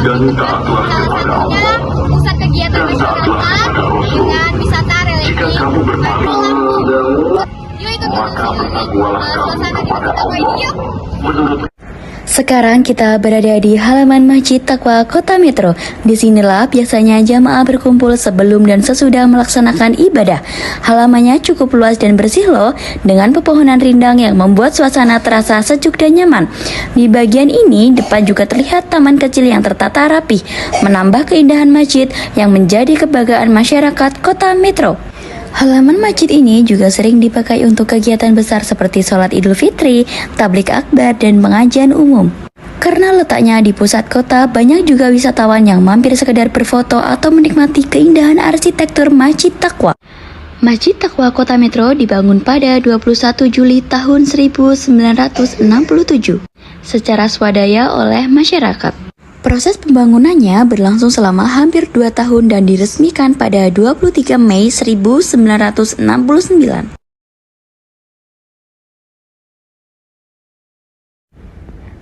dan taatlah kepada Allah pusat kegiatan dan taatlah masyarakat kepada Rasul. dengan wisata religi. Jika kamu berpaling, Yuk ikut maka bertakwalah kamu suasana di kepada Masjid Taqwa ini Allah. yuk. Menurut Sekarang kita berada di halaman Masjid Taqwa Kota Metro. Disinilah biasanya jamaah berkumpul sebelum dan sesudah melaksanakan ibadah. Halamannya cukup luas dan bersih loh, dengan pepohonan rindang yang membuat suasana terasa sejuk dan nyaman. Di bagian ini, depan juga terlihat taman kecil yang tertata rapi, menambah keindahan masjid yang menjadi kebanggaan masyarakat Kota Metro. Halaman masjid ini juga sering dipakai untuk kegiatan besar seperti sholat Idul Fitri, tablik akbar, dan pengajian umum. Karena letaknya di pusat kota, banyak juga wisatawan yang mampir sekedar berfoto atau menikmati keindahan arsitektur Masjid Taqwa. Masjid Taqwa Kota Metro dibangun pada 21 Juli tahun 1967 secara swadaya oleh masyarakat. Proses pembangunannya berlangsung selama hampir 2 tahun dan diresmikan pada 23 Mei 1969.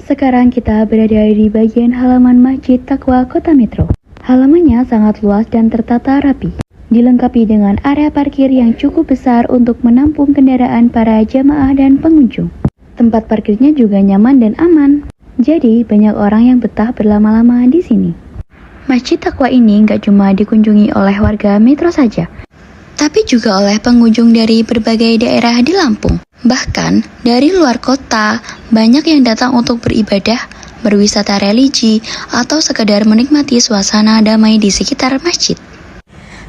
Sekarang kita berada di bagian halaman Masjid Taqwa Kota Metro. Halamannya sangat luas dan tertata rapi, dilengkapi dengan area parkir yang cukup besar untuk menampung kendaraan para jamaah dan pengunjung. Tempat parkirnya juga nyaman dan aman. Jadi, banyak orang yang betah berlama-lama di sini. Masjid Taqwa ini nggak cuma dikunjungi oleh warga Metro saja, tapi juga oleh pengunjung dari berbagai daerah di Lampung. Bahkan, dari luar kota, banyak yang datang untuk beribadah, berwisata religi, atau sekedar menikmati suasana damai di sekitar masjid.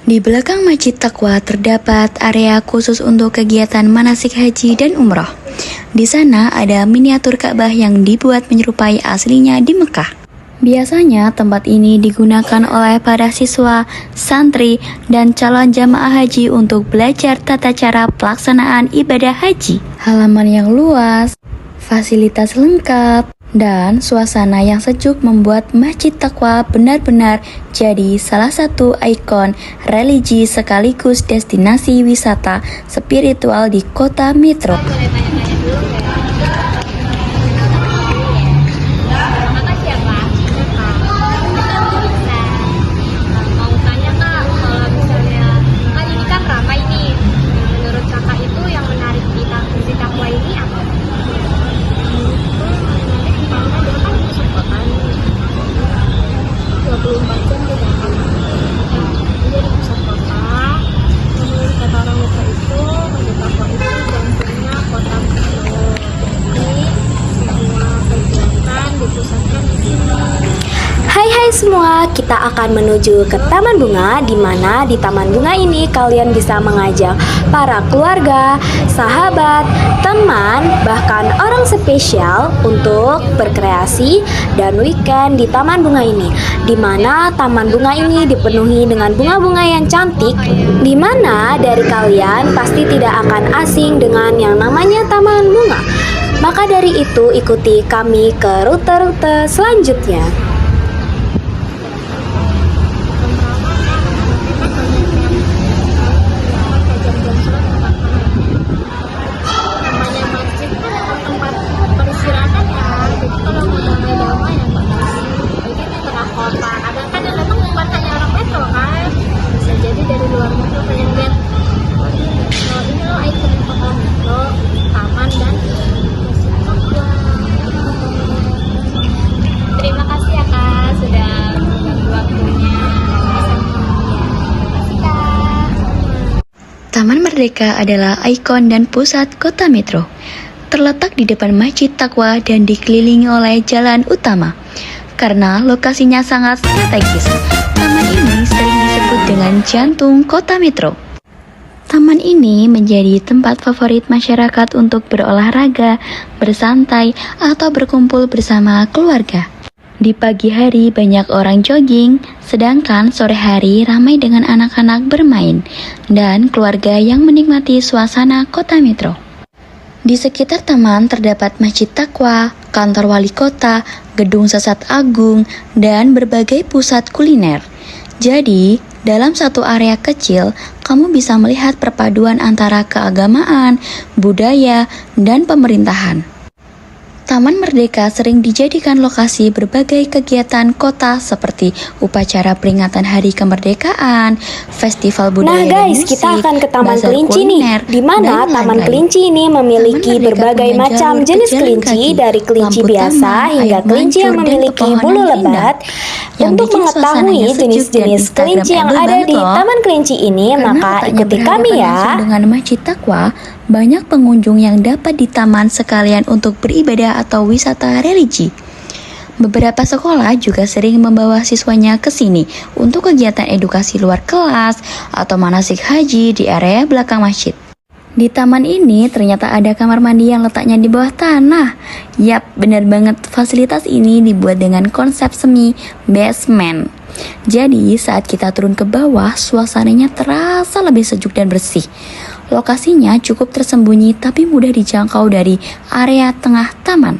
Di belakang Masjid Taqwa terdapat area khusus untuk kegiatan manasik haji dan umroh. Di sana ada miniatur Ka'bah yang dibuat menyerupai aslinya di Mekah. Biasanya tempat ini digunakan oleh para siswa, santri, dan calon jamaah haji untuk belajar tata cara pelaksanaan ibadah haji. Halaman yang luas, fasilitas lengkap, dan suasana yang sejuk membuat Masjid Taqwa benar-benar jadi salah satu ikon religi sekaligus destinasi wisata spiritual di Kota Metro. Hai semua, kita akan menuju ke Taman Bunga, di mana di Taman Bunga ini kalian bisa mengajak para keluarga, sahabat, teman, bahkan orang spesial untuk berkreasi dan weekend di Taman Bunga ini. Di mana Taman Bunga ini dipenuhi dengan bunga-bunga yang cantik, di mana dari kalian pasti tidak akan asing dengan yang namanya Taman Bunga. Maka dari itu ikuti kami ke rute-rute selanjutnya. Terima kasih ya Kak sudah berbagi waktunya. Taman Merdeka adalah ikon dan pusat Kota Metro. Terletak di depan Masjid Taqwa dan dikelilingi oleh jalan utama. Karena lokasinya sangat strategis, taman ini sering disebut dengan jantung Kota Metro. Taman ini menjadi tempat favorit masyarakat untuk berolahraga, bersantai, atau berkumpul bersama keluarga. Di pagi hari banyak orang jogging, sedangkan sore hari ramai dengan anak-anak bermain dan keluarga yang menikmati suasana Kota Metro. Di sekitar taman terdapat Masjid Taqwa, kantor wali kota, gedung Sesat Agung, dan berbagai pusat kuliner. Jadi, dalam satu area kecil, kamu bisa melihat perpaduan antara keagamaan, budaya, dan pemerintahan. Taman Merdeka sering dijadikan lokasi berbagai kegiatan kota seperti upacara peringatan Hari Kemerdekaan, festival budaya Nah dan guys, musik, kita akan ke Taman bazar Kelinci nih, kuliner, di mana dan Taman lain-lain. Kelinci ini memiliki Taman Merdeka berbagai punya macam jalur jenis pejalan kelinci, kaki, dari kelinci lampu biasa taman, hingga air kelinci yang mancur, dan memiliki pepohonan bulu indah lebat. yang Untuk bikin mengetahui suasananya sejuk dan jenis-jenis kelinci yang Instagramable ada banget di loh. Taman Kelinci ini, Karena maka letaknya ikuti kami berhadapan ya. langsung dengan Masjid Taqwa, banyak pengunjung yang dapat di taman sekalian untuk beribadah atau wisata religi. Beberapa sekolah juga sering membawa siswanya ke sini untuk kegiatan edukasi luar kelas atau manasik haji di area belakang masjid. Di taman ini ternyata ada kamar mandi yang letaknya di bawah tanah. Yap, benar banget, fasilitas ini dibuat dengan konsep semi basement. Jadi saat kita turun ke bawah, suasananya terasa lebih sejuk dan bersih. Lokasinya cukup tersembunyi tapi mudah dijangkau dari area tengah taman.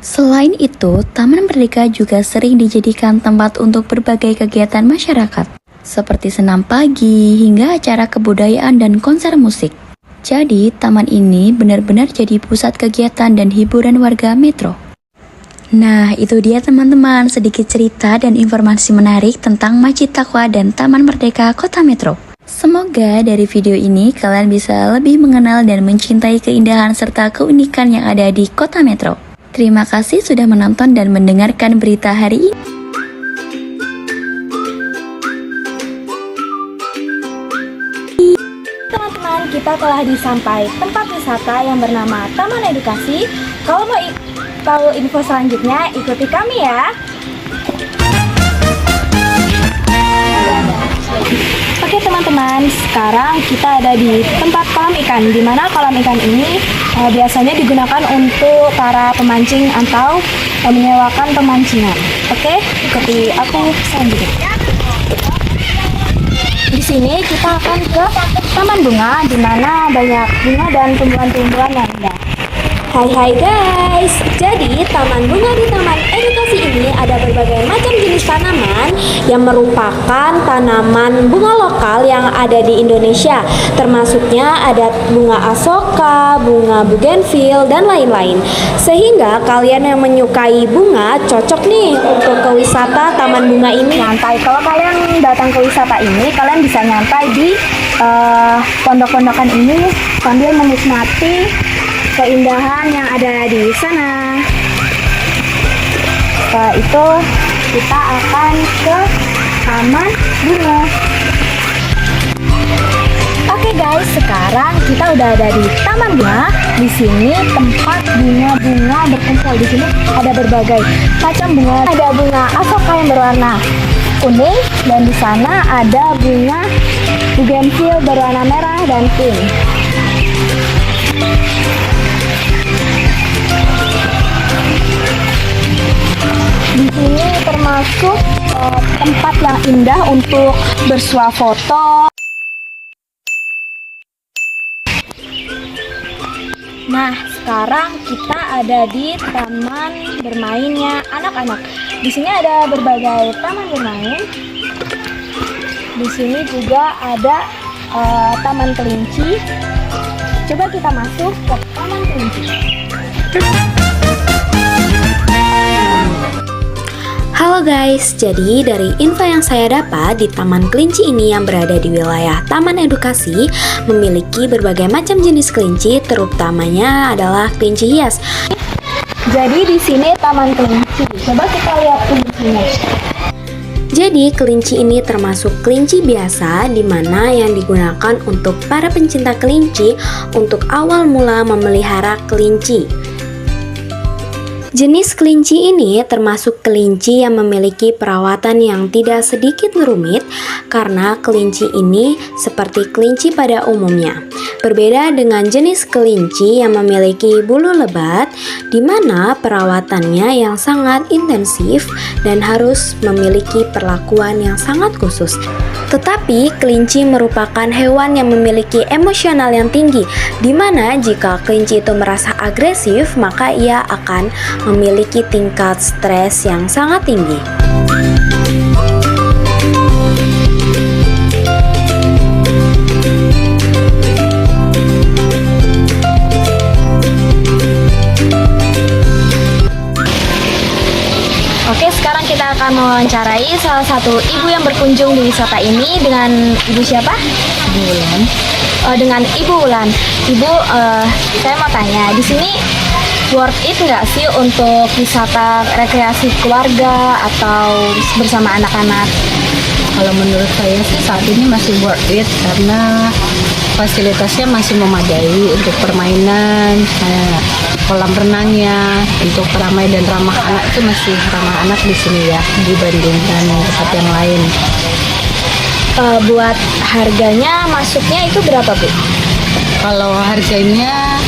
Selain itu, Taman Merdeka juga sering dijadikan tempat untuk berbagai kegiatan masyarakat, seperti senam pagi hingga acara kebudayaan dan konser musik. Jadi, taman ini benar-benar jadi pusat kegiatan dan hiburan warga Metro. Nah, itu dia teman-teman, sedikit cerita dan informasi menarik tentang Masjid Taqwa dan Taman Merdeka Kota Metro. Semoga dari video ini kalian bisa lebih mengenal dan mencintai keindahan serta keunikan yang ada di Kota Metro. Terima kasih sudah menonton dan mendengarkan berita hari ini. Teman-teman, kita telah disampai tempat wisata yang bernama Taman Edukasi. Kalau mau tahu info selanjutnya, ikuti kami ya. Oke teman-teman, sekarang kita ada di tempat kolam ikan, di mana kolam ikan ini biasanya digunakan untuk para pemancing atau menyewakan pemancingan. Oke, ikuti aku selanjutnya. Di sini kita akan ke taman bunga, di mana banyak bunga dan tumbuhan-tumbuhan yang indah. Hai guys, jadi taman bunga di Taman Edukasi ini ada berbagai macam jenis tanaman yang merupakan tanaman bunga lokal yang ada di Indonesia. Termasuknya ada bunga asoka, bunga bougainville, dan lain-lain. Sehingga kalian yang menyukai bunga cocok nih untuk ke wisata taman bunga ini. Nyantai, kalau kalian datang ke wisata ini, kalian bisa nyantai di pondok-pondokan ini sambil menikmati keindahan yang ada di sana. Setelah itu kita akan ke taman bunga. Oke guys, sekarang kita udah ada di taman bunga. Di sini tempat bunga-bunga berkumpul. Di sini ada berbagai macam bunga. Ada bunga asoka yang berwarna kuning, dan di sana ada bunga bougainville berwarna merah dan pink. Di sini termasuk tempat yang indah untuk bersuah foto. Nah, sekarang kita ada di taman bermainnya anak-anak. Di sini ada berbagai taman bermain. Di sini juga ada taman kelinci. Coba kita masuk ke taman kelinci. Halo guys, jadi dari info yang saya dapat, di Taman Kelinci ini yang berada di wilayah Taman Edukasi memiliki berbagai macam jenis kelinci, terutamanya adalah kelinci hias. Jadi di sini Taman Kelinci, coba kita lihat kelinci. Jadi kelinci ini termasuk kelinci biasa, di mana yang digunakan untuk para pencinta kelinci untuk awal mula memelihara kelinci. Jenis kelinci ini termasuk kelinci yang memiliki perawatan yang tidak sedikit rumit, karena kelinci ini seperti kelinci pada umumnya. Berbeda dengan jenis kelinci yang memiliki bulu lebat, di mana perawatannya yang sangat intensif dan harus memiliki perlakuan yang sangat khusus. Tetapi kelinci merupakan hewan yang memiliki emosional yang tinggi, di mana jika kelinci itu merasa agresif, maka ia akan memiliki tingkat stres yang sangat tinggi. mewawancarai salah satu ibu yang berkunjung di wisata ini dengan Ibu siapa? Bulan. Dengan Ibu Wulan. Ibu, saya mau tanya, di sini worth it nggak sih untuk wisata rekreasi keluarga atau bersama anak-anak? Kalau menurut saya sih saat ini masih worth it karena fasilitasnya masih memadai untuk permainan, kolam renangnya, untuk ramai dan ramah anak itu masih ramah anak di sini ya dibandingkan tempat yang lain. Buat harganya masuknya itu berapa, Bu? Kalau harganya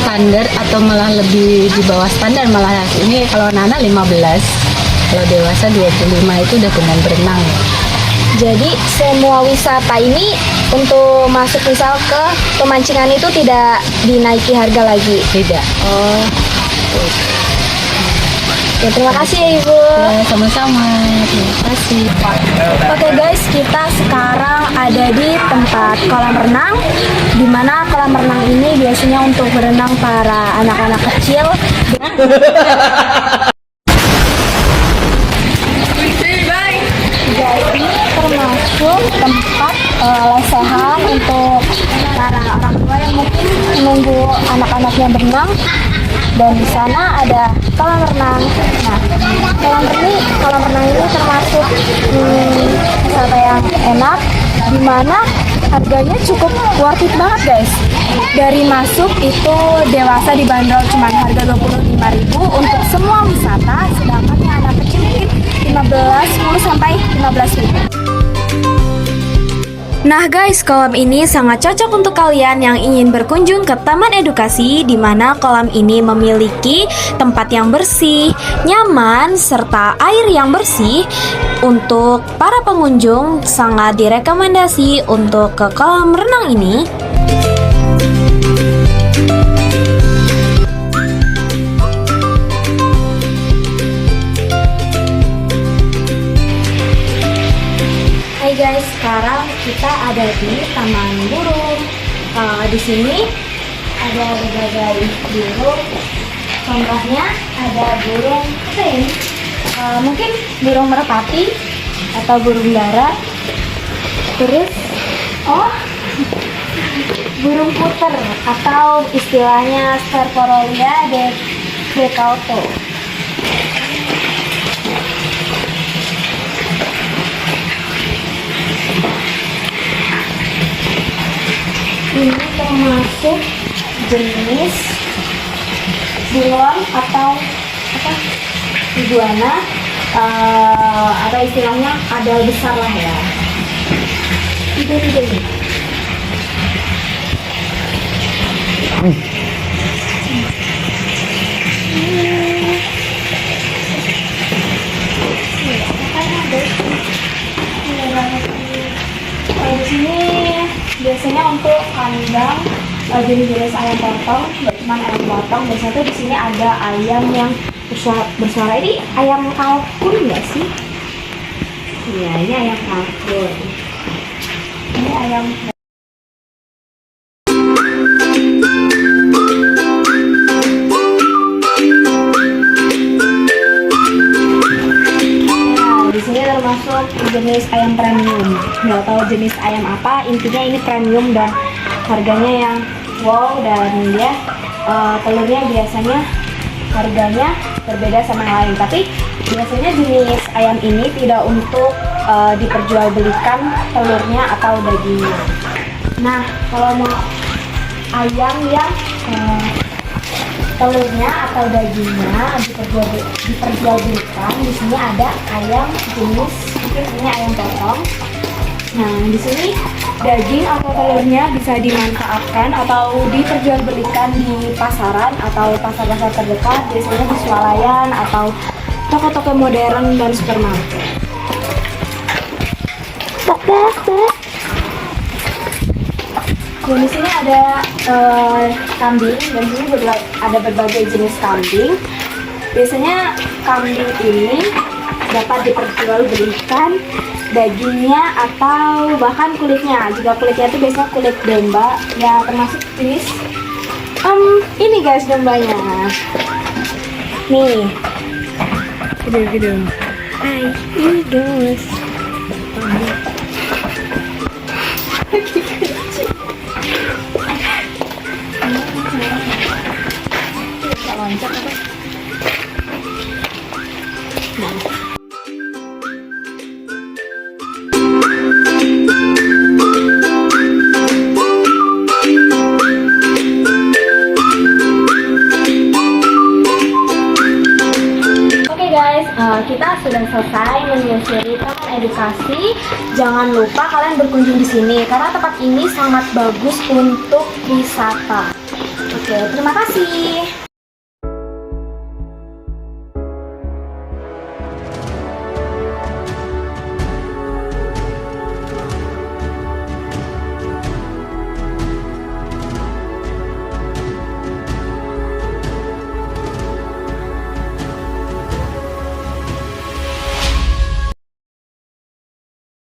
standar atau malah lebih di bawah standar, malah ini kalau anak-anak 15, kalau dewasa 25 itu udah dengan berenang. Jadi semua wisata ini untuk masuk misal ke pemancingan itu tidak dinaiki harga lagi? Tidak. Oh. Ya, terima kasih ya Ibu. Ya, sama-sama. Terima kasih. Oke guys, kita sekarang ada di tempat kolam renang, di mana kolam renang ini biasanya untuk berenang para anak-anak kecil. Jadi termasuk tempat lesehan untuk para orang tua yang mungkin menunggu anak-anaknya berenang. Dan di sana ada kolam renang. Nah, kolam renang ini termasuk wisata yang enak, di mana harganya cukup worth it banget guys. Dari masuk itu dewasa dibanderol cuma harga 25.000 untuk semua wisata, sedangkan yang anak kecil mungkin 10 sampai 15.000. Nah guys, kolam ini sangat cocok untuk kalian yang ingin berkunjung ke Taman Edukasi, di mana kolam ini memiliki tempat yang bersih, nyaman, serta air yang bersih. Untuk para pengunjung sangat direkomendasi untuk ke kolam renang ini. Hai guys, sekarang kita ada di Taman Burung. Di sini ada berbagai burung. Contohnya ada burung crane, mungkin burung merpati atau burung dara. Terus, burung puter atau istilahnya Sterporolia decauto. Ini termasuk jenis burung atau iguana, atau istilahnya kadal besar lah ya. Ini. Di sini biasanya untuk kandang jenis-jenis ayam potong, nggak cuma ayam potong. Biasanya tuh di sini ada ayam yang bersuara. Ini ayam kalkun nggak sih? Iya, ini ayam kalkun. Ini ayam. Termasuk jenis ayam premium, nggak tahu jenis ayam apa, intinya ini premium dan harganya yang wow. Dan dia telurnya biasanya harganya berbeda sama yang lain, tapi biasanya jenis ayam ini tidak untuk diperjualbelikan telurnya atau dagingnya. Nah, kalau mau ayam yang telurnya atau dagingnya diperjualbelikan, di sini ada ayam jenis mungkin ini ayam potong. Nah, di sini daging atau telurnya bisa dimanfaatkan atau diperjualbelikan di pasaran atau pasar-pasar terdekat, biasanya di swalayan atau toko-toko modern dan supermarket. Dan di sini ada kambing, dan di sini ada berbagai jenis kambing. Biasanya kambing ini dapat diperjualbelikan dagingnya atau bahkan kulitnya. Jika kulitnya itu biasanya kulit domba, ya termasuk jenis ini guys dombanya. Nih, gede-gede. Hai, ini gemes. Oke guys, kita sudah selesai menyusuri Taman Edukasi. Jangan lupa kalian berkunjung di sini karena tempat ini sangat bagus untuk wisata. Oke, terima kasih.